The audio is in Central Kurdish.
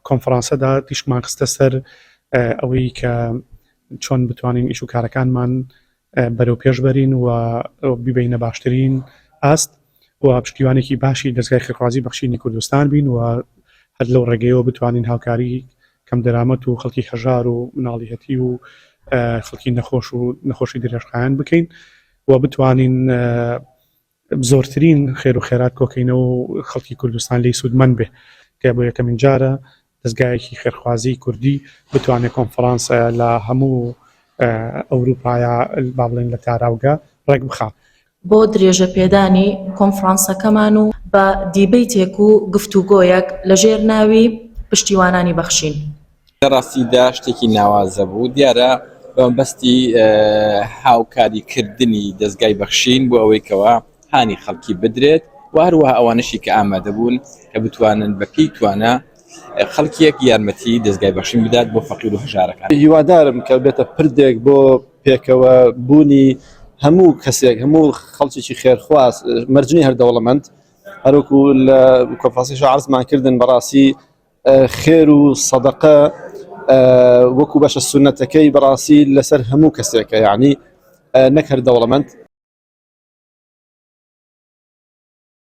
کۆنفرانسەدا تیشمان خستە سەر ئەوەی کە چۆن بتوانین ئیش و کارەکانمان بەرەو پێش بەرین و بیبینە باشترین ئاست و پشتیوانێکی باشی دەستگای خێرخوازی بەخشینی کوردستان بین و هەر لەو ڕێگەیەوە بتوانین هاوکاری کەم دەرامەت و خەڵکی هەژار و مناڵیەتی و خەڵکی نەخۆش و نەخۆشی درێژخایەن بکەین و بتوانین زۆرترین خێر و خێرات کۆکەینەوە و خەڵکی کوردستان لی سوودمەند بێ کە بۆ یەکەمین جارە دەستگایەکی خێرخوازی کوردی بتوانێت کۆنفرانسە لە هەموو ئەوروپایە با بڵێن لە تاراوگە ڕێک بخات بۆ درێژە پێدانی کۆنفرانسەکەمان و بە دیبەیتێک و گفتوگۆیەک لەژێر ناوی پشتیوانانی بەخشین. ڕاستیدا شتێکی ناوازە بوو دیارە بەستی هاوکاریکردنی دەستگای بەخشین بۆ ئەوەی کەوە هانی خەڵکی بدرێت و هەروەها ئەوانشی کە ئامادە بوون کە بتوانن بە پێی توانە خەڵکیەک یارمەتی دەستگای بەخشین بدات بۆ فەقیر و هەژارەکان. هیوادارم کە بێتە پردێک بۆ پێکەوە بوونی هەموو کەسێک هەموو خەڵکیی خێرخواز مەرجنی هەردەوڵەمەند هەروەکو لە کۆنفرانسیش عەرزمان کردن بەڕاستی خێر و سەدەقە وەکو بەشە سونەتەکەی بەڕاستی لەسەر هەموو کەسێکە یعنی نەک هەردەوڵەمەند